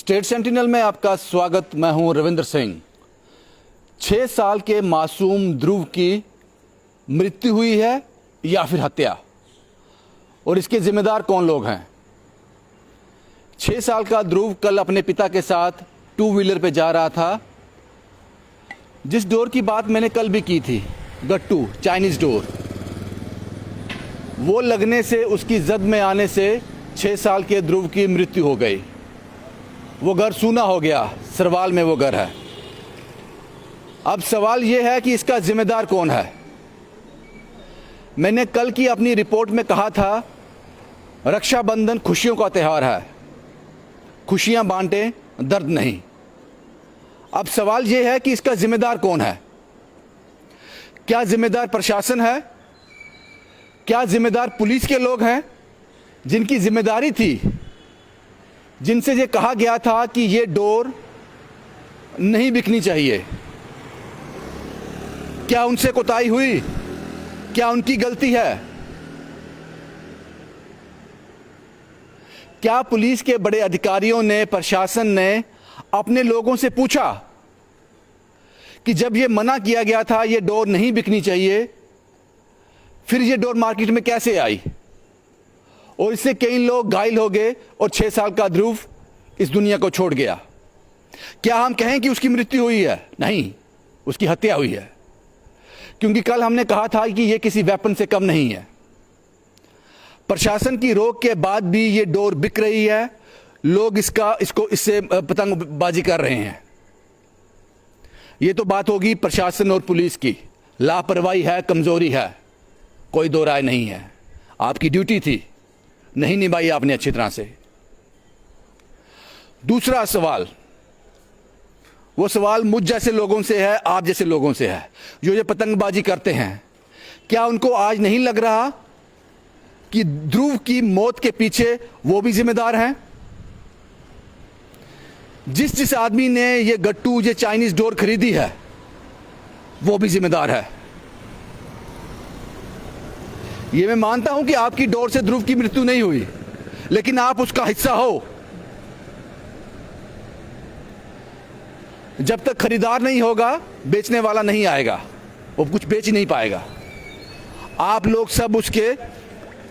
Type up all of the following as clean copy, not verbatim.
State sentinel में आपका स्वागत। मैं हूं रविंद्र सिंह। 6 साल के मासूम ध्रुव की मृत्यु हुई है या फिर हत्या, और इसके जिम्मेदार कौन लोग हैं? 6 साल का ध्रुव कल अपने पिता के साथ 2 व्हीलर पे जा रहा था। जिस डोर की बात मैंने कल भी की थी, गट्टू चाइनीज डोर, वो लगने से, उसकी जद में आने से 6 साल के ध्रुव की मृत्यु हो गई। वो घर सूना हो गया। सरवाल में वो घर है। अब सवाल ये है कि इसका जिम्मेदार कौन है? मैंने कल की अपनी रिपोर्ट में कहा था, रक्षाबंधन खुशियों का त्यौहार है, खुशियां बांटें, दर्द नहीं। अब सवाल ये है कि इसका जिम्मेदार कौन है? क्या जिम्मेदार प्रशासन है? क्या जिम्मेदार पुलिस के लोग हैं जिनकी जिम्मेदारी थी, जिनसे ये कहा गया था कि ये डोर नहीं बिकनी चाहिए? क्या उनसे कोताही हुई? क्या उनकी गलती है? क्या पुलिस के बड़े अधिकारियों ने, प्रशासन ने अपने लोगों से पूछा कि जब ये मना किया गया था ये डोर नहीं बिकनी चाहिए, फिर ये डोर मार्केट में कैसे आई और इससे कई लोग घायल हो गए और 6 साल का ध्रुव इस दुनिया को छोड़ गया? क्या हम कहें कि उसकी मृत्यु हुई है? नहीं, उसकी हत्या हुई है। क्योंकि कल हमने कहा था कि यह किसी वेपन से कम नहीं है। प्रशासन की रोक के बाद भी ये डोर बिक रही है। लोग इससे पतंगबाजी कर रहे हैं। ये तो बात होगी प्रशासन और पुलिस की। लापरवाही है, कमजोरी है, कोई दो राय नहीं है। आपकी ड्यूटी थी, नहीं निभाई आपने अच्छी तरह से। दूसरा सवाल, वो सवाल मुझ जैसे लोगों से है, आप जैसे लोगों से है, जो ये पतंगबाजी करते हैं। क्या उनको आज नहीं लग रहा कि ध्रुव की मौत के पीछे वो भी जिम्मेदार हैं? जिस आदमी ने ये गट्टू, ये चाइनीज डोर खरीदी है, वो भी जिम्मेदार है। ये मैं मानता हूं कि आपकी डोर से ध्रुव की मृत्यु नहीं हुई, लेकिन आप उसका हिस्सा हो। जब तक खरीदार नहीं होगा, बेचने वाला नहीं आएगा, वो कुछ बेच ही नहीं पाएगा। आप लोग सब उसके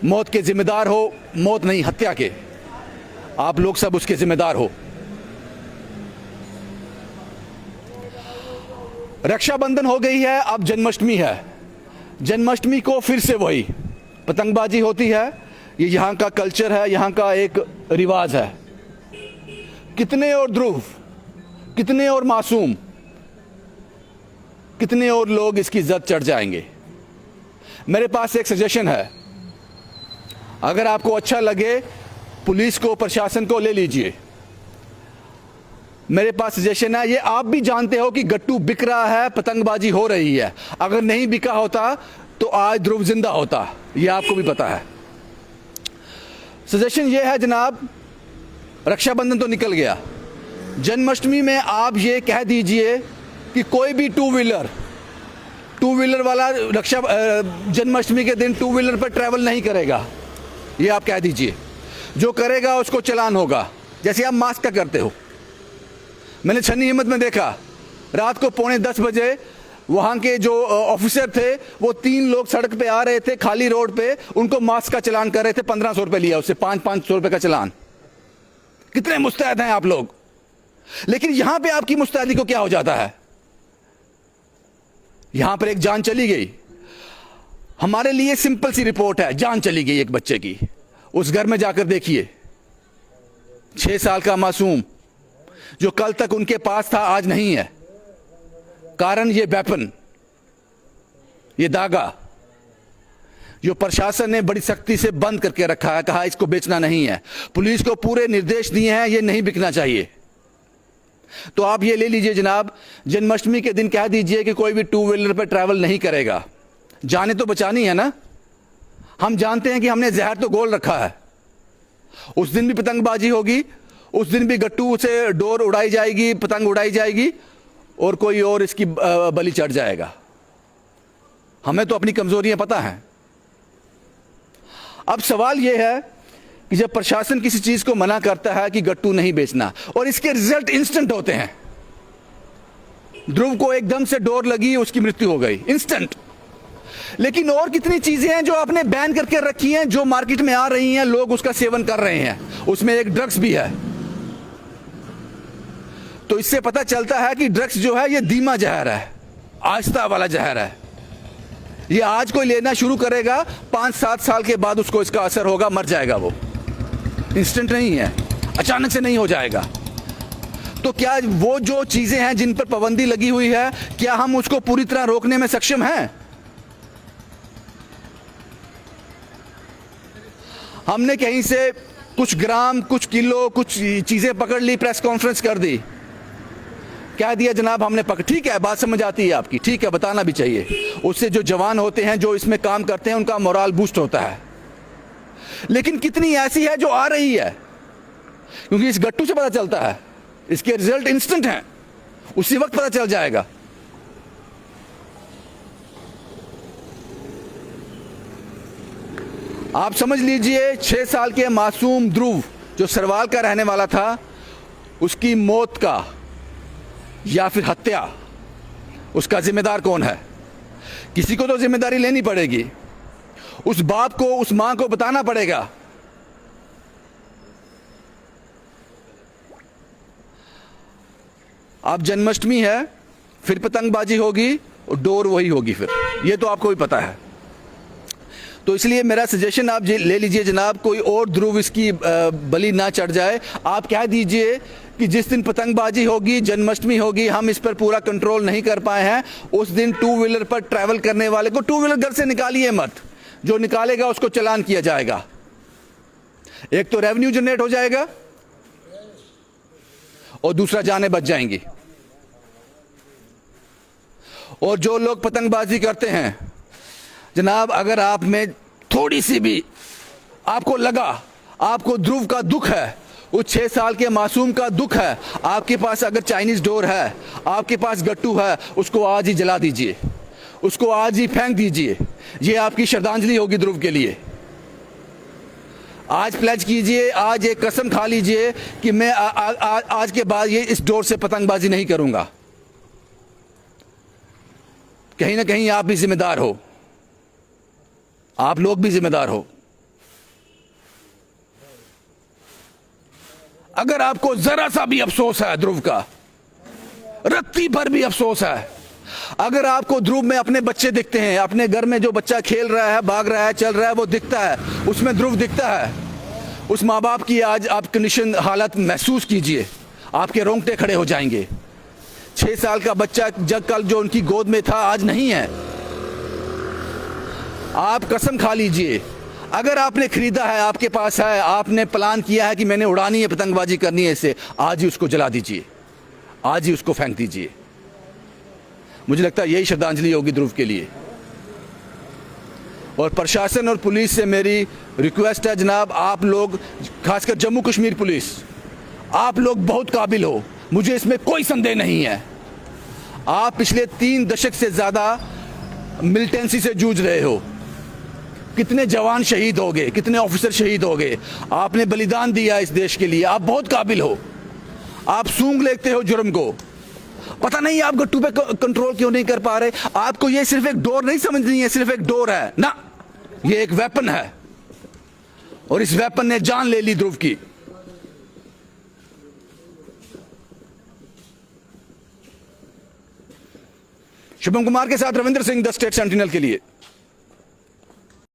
मौत के जिम्मेदार हो। मौत नहीं, हत्या के। आप लोग सब उसके जिम्मेदार हो। रक्षाबंधन हो गई है, अब जन्माष्टमी है। जन्माष्टमी को फिर से वही पतंगबाजी होती है। ये यहाँ का कल्चर है, यहाँ का एक रिवाज है। कितने और ध्रुव, कितने और मासूम, कितने और लोग इसकी जद चढ़ जाएंगे? मेरे पास एक सजेशन है, अगर आपको अच्छा लगे, पुलिस को, प्रशासन को ले लीजिए। मेरे पास सजेशन है, ये आप भी जानते हो कि गट्टू बिक रहा है, पतंगबाजी हो रही है। अगर नहीं बिका होता तो आज ध्रुव जिंदा होता, ये आपको भी पता है। सजेशन ये है जनाब, रक्षाबंधन तो निकल गया, जन्माष्टमी में आप ये कह दीजिए कि कोई भी टू व्हीलर वाला जन्माष्टमी के दिन 2 व्हीलर पर ट्रैवल नहीं करेगा। ये आप कह दीजिए। जो करेगा उसको चालान होगा, जैसे आप मास्क का करते हो। मैंने छन्नी हिम्मत में देखा, रात को 9:45 बजे वहाँ के जो ऑफिसर थे, वो 3 लोग सड़क पे आ रहे थे, खाली रोड पे, उनको मास्क का चालान कर रहे थे। 1500 रुपये लिया उससे, 500 रुपये का चालान। कितने मुस्तैद हैं आप लोग। लेकिन यहां पे आपकी मुस्तैदी को क्या हो जाता है? यहां पर एक जान चली गई। हमारे लिए सिंपल सी रिपोर्ट है, जान चली गई एक बच्चे की। उस घर में जाकर देखिए, 6 साल का मासूम जो कल तक उनके पास था, आज नहीं है। कारण ये वेपन, ये दागा, जो प्रशासन ने बड़ी सख्ती से बंद करके रखा है, कहा इसको बेचना नहीं है। पुलिस को पूरे निर्देश दिए हैं, ये नहीं बिकना चाहिए। तो आप ये ले लीजिए जनाब, जन्माष्टमी के दिन कह दीजिए कि कोई भी 2 व्हीलर पर ट्रैवल नहीं करेगा। जाने तो बचानी है ना। हम जानते हैं कि हमने जहर तो गोल रखा है। उस दिन भी पतंगबाजी होगी, उस दिन भी गट्टू से डोर उड़ाई जाएगी, पतंग उड़ाई जाएगी, और कोई और इसकी बलि चढ़ जाएगा। हमें तो अपनी कमजोरियां पता हैं। अब सवाल यह है कि जब प्रशासन किसी चीज को मना करता है कि गट्टू नहीं बेचना, और इसके रिजल्ट इंस्टेंट होते हैं। ध्रुव को एकदम से डोर लगी, उसकी मृत्यु हो गई इंस्टेंट। लेकिन और कितनी चीजें हैं जो आपने बैन करके रखी हैं, जो मार्केट में आ रही हैं, लोग उसका सेवन कर रहे हैं। उसमें एक ड्रग्स भी है। तो इससे पता चलता है कि ड्रग्स जो है ये धीमा जहर है, आहिस्ता वाला जहर है। ये आज कोई लेना शुरू करेगा, 5-7 साल के बाद उसको इसका असर होगा, मर जाएगा वो। इंस्टेंट नहीं है, अचानक से नहीं हो जाएगा। तो क्या वो जो चीजें हैं जिन पर पाबंदी लगी हुई है, क्या हम उसको पूरी तरह रोकने में सक्षम हैं? हमने कहीं से कुछ ग्राम, कुछ किलो, कुछ चीजें पकड़ ली, प्रेस कॉन्फ्रेंस कर दी, कह दिया जनाब हमने पकड़। ठीक है, बात समझ आती है आपकी, ठीक है, बताना भी चाहिए। उससे जो जवान होते हैं, जो इसमें काम करते हैं, उनका मोराल बूस्ट होता है। लेकिन कितनी ऐसी है जो आ रही है? क्योंकि इस गट्टू से पता चलता है, इसके रिजल्ट इंस्टेंट हैं, उसी वक्त पता चल जाएगा। आप समझ लीजिए 6 साल के मासूम ध्रुव, जो सरवाल का रहने वाला था, उसकी मौत का या फिर हत्या, उसका जिम्मेदार कौन है? किसी को तो जिम्मेदारी लेनी पड़ेगी। उस बाप को, उस मां को बताना पड़ेगा। अब जन्माष्टमी है, फिर पतंगबाजी होगी और डोर वही होगी फिर, ये तो आपको भी पता है। तो इसलिए मेरा सजेशन आप ले लीजिए जनाब, कोई और ध्रुव इसकी बलि ना चढ़ जाए। आप कह दीजिए कि जिस दिन पतंगबाजी होगी, जन्माष्टमी होगी, हम इस पर पूरा कंट्रोल नहीं कर पाए हैं, उस दिन 2 व्हीलर पर ट्रैवल करने वाले को 2 व्हीलर घर से निकालिए मत। जो निकालेगा उसको चालान किया जाएगा। एक तो रेवेन्यू जनरेट हो जाएगा और दूसरा जानें बच जाएंगी। और जो लोग पतंगबाजी करते हैं जनाब, अगर आप में थोड़ी सी भी आपको लगा, आपको ध्रुव का दुख है, उस 6 साल के मासूम का दुख है, आपके पास अगर चाइनीज डोर है, आपके पास गट्टू है, उसको आज ही जला दीजिए, उसको आज ही फेंक दीजिए। ये आपकी श्रद्धांजलि होगी ध्रुव के लिए। आज प्लेज कीजिए, आज एक कसम खा लीजिए कि मैं आज के बाद ये इस डोर से पतंगबाजी नहीं करूंगा। कहीं ना कहीं आप भी जिम्मेदार हो, आप लोग भी जिम्मेदार हो। अगर आपको जरा सा भी अफसोस है ध्रुव का, रत्ती भर भी अफसोस है, अगर आपको ध्रुव में अपने बच्चे दिखते हैं, अपने घर में जो बच्चा खेल रहा है, भाग रहा है, चल रहा है, वो दिखता है, उसमें ध्रुव दिखता है, उस माँ बाप की आज आप कंडीशन, हालत महसूस कीजिए, आपके रोंगटे खड़े हो जाएंगे। 6 साल का बच्चा जब कल जो उनकी गोद में था, आज नहीं है। आप कसम खा लीजिए, अगर आपने खरीदा है, आपके पास है, आपने प्लान किया है कि मैंने उड़ानी है, पतंगबाजी करनी है, इसे आज ही उसको जला दीजिए, आज ही उसको फेंक दीजिए। मुझे लगता है यही श्रद्धांजलि होगी ध्रुव के लिए। और प्रशासन और पुलिस से मेरी रिक्वेस्ट है जनाब, आप लोग, खासकर जम्मू कश्मीर पुलिस, आप लोग बहुत काबिल हो, मुझे इसमें कोई संदेह नहीं है। आप पिछले 3 दशक से ज़्यादा मिलिटेंसी से जूझ रहे हो। कितने जवान शहीद हो गए, कितने ऑफिसर शहीद हो गए, आपने बलिदान दिया इस देश के लिए। आप बहुत काबिल हो, आप सूंघ लेते हो जुर्म को। पता नहीं आप गट्टू पे कंट्रोल क्यों नहीं कर पा रहे। आपको ये सिर्फ एक डोर नहीं समझनी है, सिर्फ एक डोर है ना, ये एक वेपन है, और इस वेपन ने जान ले ली ध्रुव की। शुभम कुमार के साथ Ravindra Singh, the state sentinel के लिए।